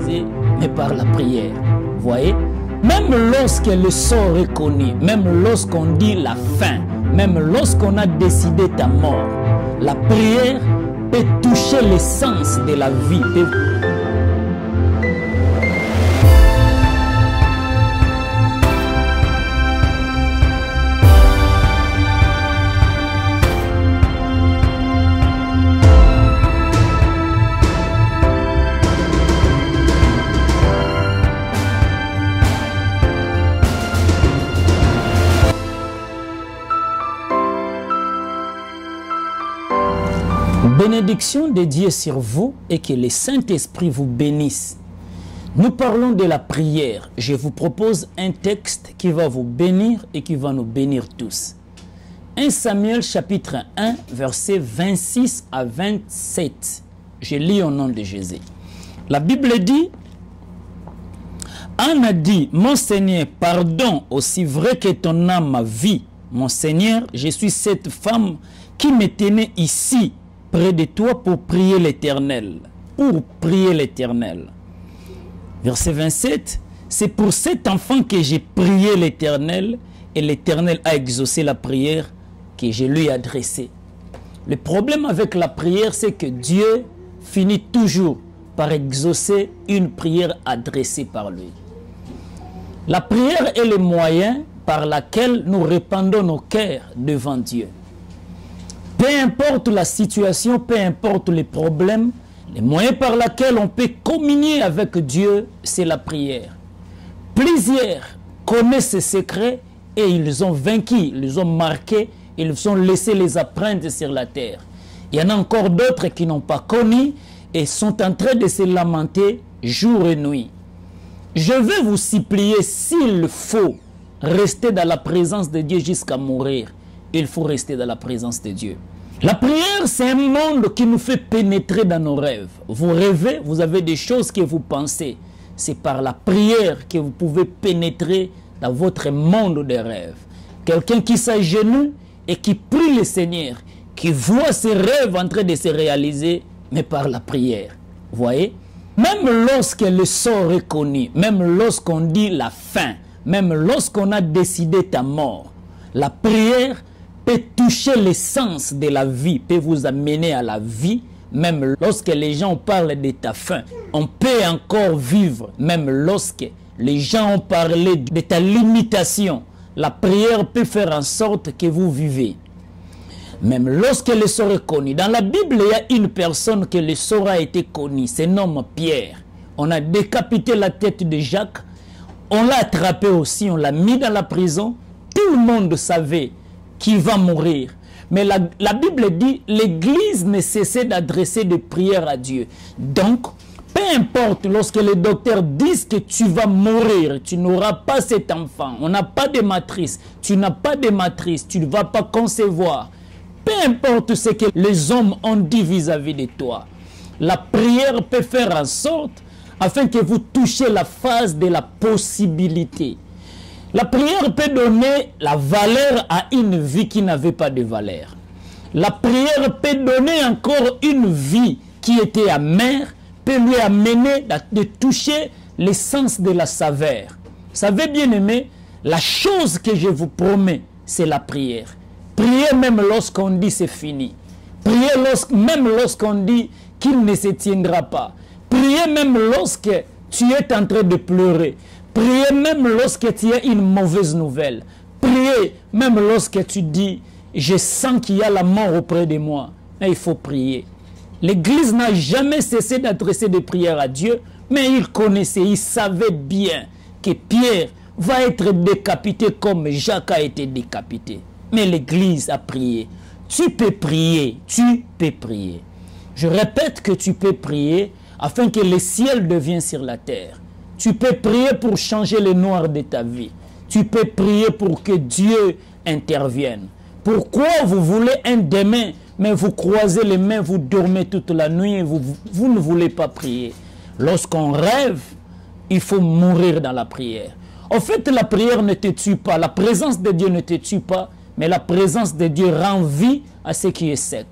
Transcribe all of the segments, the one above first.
réaliser, mais par la prière. Voyez? Même lorsque le sort est connu, même lorsqu'on dit la fin, même lorsqu'on a décidé ta mort, la prière peut toucher l'essence de la vie. Bénédiction de Dieu sur vous et que le Saint-Esprit vous bénisse. Nous parlons de la prière. Je vous propose un texte qui va vous bénir et qui va nous bénir tous. 1 Samuel chapitre 1 versets 26 à 27. Je lis au nom de Jésus. La Bible dit: Anne a dit, mon Seigneur, pardon, aussi vrai que ton âme vit. Mon Seigneur, je suis cette femme qui me tenait ici près de toi pour prier l'Éternel. Pour prier l'Éternel. Verset 27. C'est pour cet enfant que j'ai prié l'Éternel et l'Éternel a exaucé la prière que je lui ai adressée. Le problème avec la prière, c'est que Dieu finit toujours par exaucer une prière adressée par lui. La prière est le moyen par lequel nous répandons nos cœurs devant Dieu. Peu importe la situation, peu importe les problèmes, le moyen par lequel on peut communier avec Dieu, c'est la prière. Plusieurs connaissent ces secrets et ils ont vaincu, ils ont marqué, ils ont laissé les empreintes sur la terre. Il y en a encore d'autres qui n'ont pas connu et sont en train de se lamenter jour et nuit. Je vais vous supplier, s'il faut rester dans la présence de Dieu jusqu'à mourir, il faut rester dans la présence de Dieu. La prière, c'est un monde qui nous fait pénétrer dans nos rêves. Vous rêvez, vous avez des choses que vous pensez. C'est par la prière que vous pouvez pénétrer dans votre monde de rêves. Quelqu'un qui s'agenouille et qui prie le Seigneur, qui voit ses rêves en train de se réaliser, mais par la prière. Vous voyez? Même lorsque le sort est connu, même lorsqu'on dit la fin, même lorsqu'on a décidé ta mort, la prière peut toucher l'essence de la vie, peut vous amener à la vie, même lorsque les gens parlent de ta fin. On peut encore vivre, même lorsque les gens ont parlé de ta limitation. La prière peut faire en sorte que vous vivez. Même lorsque le sort est connu. Dans la Bible, il y a une personne que le sort a été connu, c'est nomme Pierre. On a décapité la tête de Jacques, on l'a attrapé aussi, on l'a mis dans la prison. Tout le monde savait qu'il va mourir. Mais la Bible dit, l'Église ne cessait d'adresser des prières à Dieu. Donc, peu importe lorsque les docteurs disent que tu vas mourir, tu n'auras pas cet enfant, on n'a pas de matrice, tu n'as pas de matrice, tu ne vas pas concevoir. Peu importe ce que les hommes ont dit vis-à-vis de toi, la prière peut faire en sorte afin que vous touchiez la phase de la possibilité. La prière peut donner la valeur à une vie qui n'avait pas de valeur. La prière peut donner encore une vie qui était amère, peut lui amener de toucher l'essence de la saveur. Vous savez, bien aimé, la chose que je vous promets, c'est la prière. Priez même lorsqu'on dit c'est fini. Priez même lorsqu'on dit qu'il ne se tiendra pas. Priez même lorsque tu es en train de pleurer. Priez même lorsque tu as une mauvaise nouvelle. Priez même lorsque tu dis je sens qu'il y a la mort auprès de moi. Mais il faut prier. L'Église n'a jamais cessé d'adresser des prières à Dieu, mais il connaissait, il savait bien que Pierre va être décapité comme Jacques a été décapité. Mais l'Église a prié. Tu peux prier, tu peux prier. Je répète que tu peux prier afin que le ciel devienne sur la terre. Tu peux prier pour changer le noir de ta vie. Tu peux prier pour que Dieu intervienne. Pourquoi vous voulez un demain, mais vous croisez les mains, vous dormez toute la nuit et vous ne voulez pas prier? Lorsqu'on rêve, il faut mourir dans la prière. En fait, la prière ne te tue pas. La présence de Dieu ne te tue pas, mais la présence de Dieu rend vie à ce qui est sec.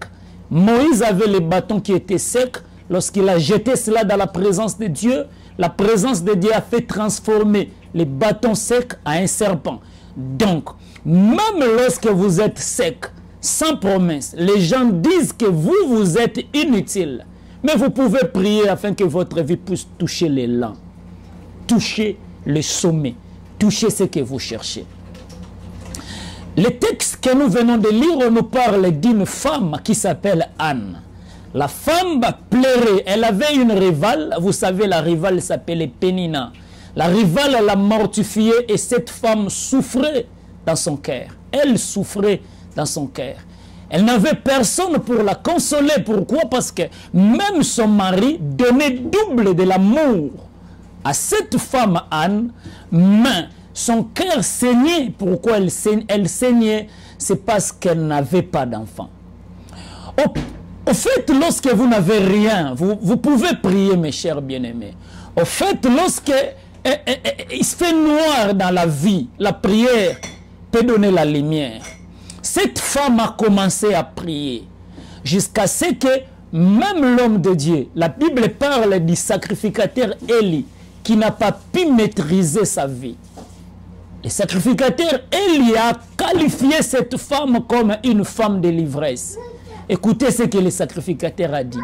Moïse avait le bâton qui était sec. Lorsqu'il a jeté cela dans la présence de Dieu, La présence de Dieu a fait transformer les bâtons secs en un serpent. Donc, même lorsque vous êtes sec, sans promesse, les gens disent que vous êtes inutile. Mais vous pouvez prier afin que votre vie puisse toucher l'élan, toucher le sommet, toucher ce que vous cherchez. Le texte que nous venons de lire nous parle d'une femme qui s'appelle Anne. La femme pleurait, elle avait une rivale, vous savez la rivale s'appelait Pénina. La rivale l'a mortifiée et cette femme souffrait dans son cœur. Elle souffrait dans son cœur. Elle n'avait personne pour la consoler. Pourquoi? Parce que même son mari donnait double de l'amour à cette femme Anne, mais son cœur saignait. Pourquoi elle saignait? C'est parce qu'elle n'avait pas d'enfant. Au fait, lorsque vous n'avez rien, vous pouvez prier, mes chers bien-aimés. Au fait, lorsque il se fait noir dans la vie, la prière peut donner la lumière. Cette femme a commencé à prier jusqu'à ce que même l'homme de Dieu, la Bible parle du sacrificateur Élie qui n'a pas pu maîtriser sa vie. Le sacrificateur Élie a qualifié cette femme comme une femme de l'ivresse. Écoutez ce que le sacrificateur a dit.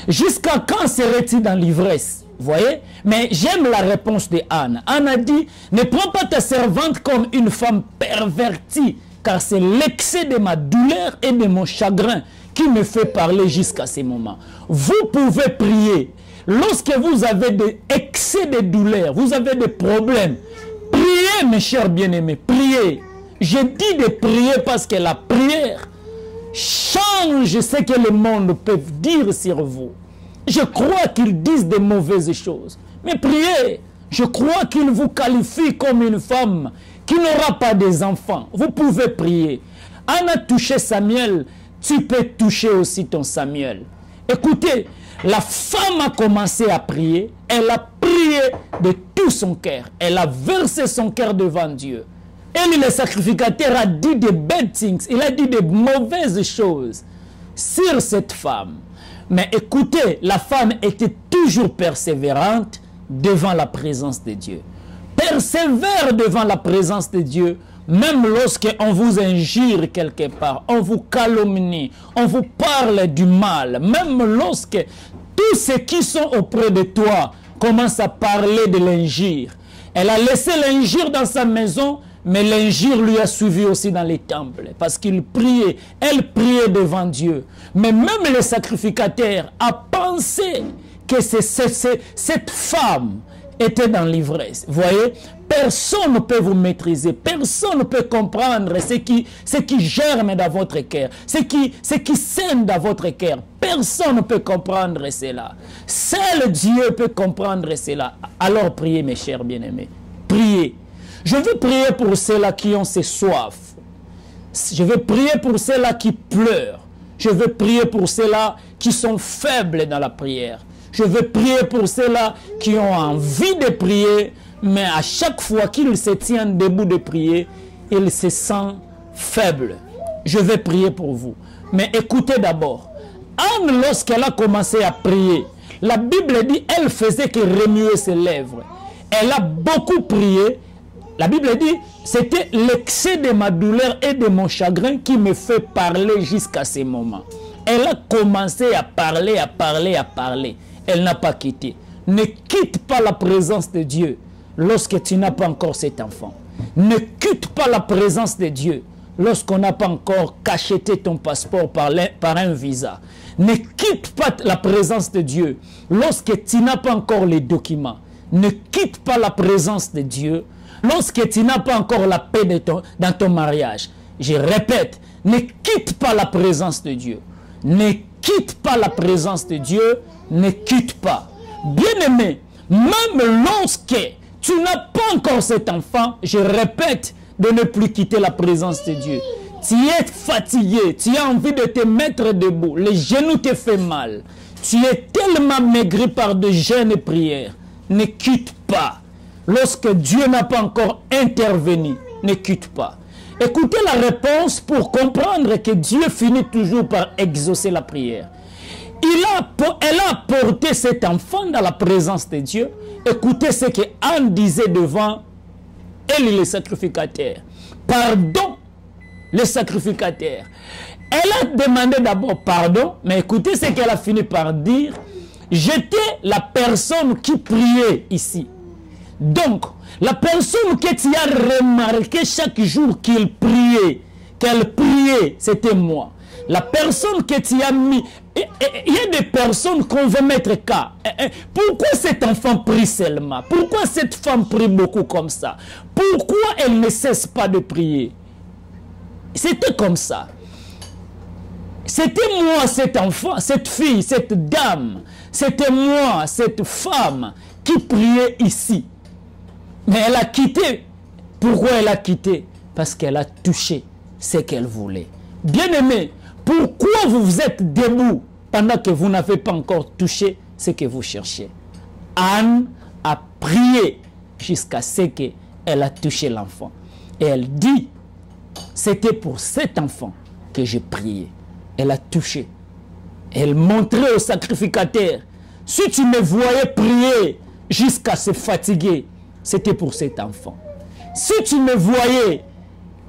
Jusqu'à quand serait-il dans l'ivresse? Vous voyez? Mais j'aime la réponse de Anne. Anne a dit, ne prends pas ta servante comme une femme pervertie, car c'est l'excès de ma douleur et de mon chagrin qui me fait parler jusqu'à ce moment. Vous pouvez prier. Lorsque vous avez des excès de douleur, vous avez des problèmes, priez, mes chers bien-aimés, priez. Je dis de prier parce que la prière change ce que le monde peut dire sur vous. Je crois qu'ils disent de mauvaises choses. Mais priez. Je crois qu'ils vous qualifient comme une femme qui n'aura pas des enfants. Vous pouvez prier. Anne a touché Samuel. Tu peux toucher aussi ton Samuel. Écoutez, la femme a commencé à prier. Elle a prié de tout son cœur. Elle a versé son cœur devant Dieu. Et le sacrificateur a dit des bad things. Il a dit des mauvaises choses sur cette femme. Mais écoutez, la femme était toujours persévérante devant la présence de Dieu. Persévère devant la présence de Dieu, même lorsqu'on vous injure quelque part, on vous calomnie, on vous parle du mal, même lorsque tous ceux qui sont auprès de toi commencent à parler de l'injure. Elle a laissé l'injure dans sa maison, mais l'injure lui a suivi aussi dans les temples, parce qu'il priait, elle priait devant Dieu. Mais même le sacrificateur a pensé que cette femme était dans l'ivresse. Vous voyez, personne ne peut vous maîtriser, personne ne peut comprendre ce qui germe dans votre cœur, ce qui sème dans votre cœur. Personne ne peut comprendre cela. Seul Dieu peut comprendre cela. Alors priez, mes chers bien-aimés, priez. Je veux prier pour ceux-là qui ont ces soifs. Je veux prier pour ceux-là qui pleurent. Je veux prier pour ceux-là qui sont faibles dans la prière. Je veux prier pour ceux-là qui ont envie de prier, mais à chaque fois qu'ils se tiennent debout de prier, ils se sentent faibles. Je vais prier pour vous. Mais écoutez d'abord. Anne, lorsqu'elle a commencé à prier, la Bible dit qu'elle faisait que remuer ses lèvres. Elle a beaucoup prié. La Bible dit, c'était l'excès de ma douleur et de mon chagrin qui me fait parler jusqu'à ce moment. Elle a commencé à parler, à parler, à parler. Elle n'a pas quitté. Ne quitte pas la présence de Dieu lorsque tu n'as pas encore cet enfant. Ne quitte pas la présence de Dieu lorsqu'on n'a pas encore cacheté ton passeport par un visa. Ne quitte pas la présence de Dieu lorsque tu n'as pas encore les documents. Ne quitte pas la présence de Dieu lorsque tu n'as pas encore la paix dans ton mariage. Je répète, ne quitte pas la présence de Dieu. Ne quitte pas la présence de Dieu. Ne quitte pas. Bien-aimé, même lorsque tu n'as pas encore cet enfant, je répète, de ne plus quitter la présence de Dieu. Tu es fatigué, tu as envie de te mettre debout, les genoux te font mal. Tu es tellement maigri par de jeûnes et prières. Ne quitte pas. Lorsque Dieu n'a pas encore intervenu, ne quitte pas. Écoutez la réponse pour comprendre que Dieu finit toujours par exaucer la prière. Elle a porté cet enfant dans la présence de Dieu. Écoutez ce que Anne disait devant Élie le sacrificateur. Pardon, le sacrificateur. Elle a demandé d'abord pardon, mais écoutez ce qu'elle a fini par dire. J'étais la personne qui priait ici. Donc, la personne que tu as remarqué chaque jour qu'elle priait, c'était moi. La personne que tu as mis... Il y a des personnes qu'on veut mettre cas. Pourquoi cet enfant prie seulement? Pourquoi cette femme prie beaucoup comme ça? Pourquoi elle ne cesse pas de prier? C'était comme ça. C'était moi, cet enfant, cette fille, cette dame. C'était moi, cette femme qui priait ici. Mais elle a quitté. Pourquoi elle a quitté? Parce qu'elle a touché ce qu'elle voulait. Bien-aimé, pourquoi vous êtes debout pendant que vous n'avez pas encore touché ce que vous cherchez? Anne a prié jusqu'à ce qu'elle a touché l'enfant. Et elle dit, c'était pour cet enfant que j'ai prié. Elle a touché. Elle montrait au sacrificateur, si tu me voyais prier jusqu'à se fatiguer, c'était pour cet enfant. Si tu me voyais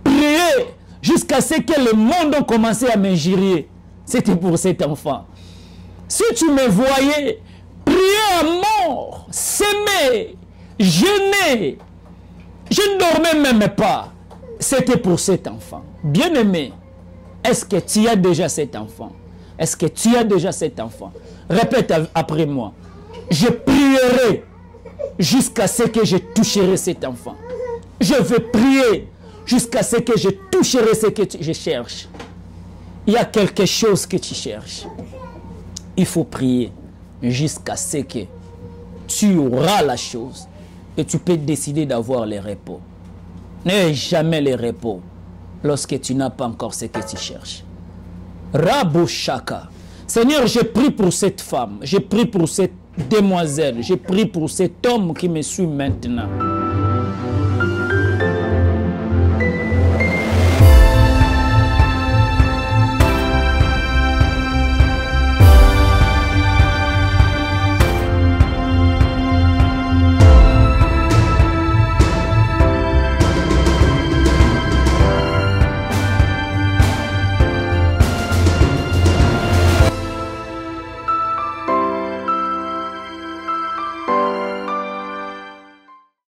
prier jusqu'à ce que le monde a commencé à m'injurier, c'était pour cet enfant. Si tu me voyais prier à mort, s'aimer, jeûner, je ne dormais même pas, c'était pour cet enfant. Bien-aimé, est-ce que tu as déjà cet enfant? Est-ce que tu as déjà cet enfant? Répète après moi. Je prierai jusqu'à ce que je toucherai cet enfant. Je vais prier jusqu'à ce que je toucherai ce que je cherche. Il y a quelque chose que tu cherches. Il faut prier jusqu'à ce que tu auras la chose et tu peux décider d'avoir le repos. N'aie jamais le repos lorsque tu n'as pas encore ce que tu cherches. Rabo Shaka. Seigneur, je prie pour cette femme, je prie pour cette demoiselle, je prie pour cet homme qui me suit maintenant.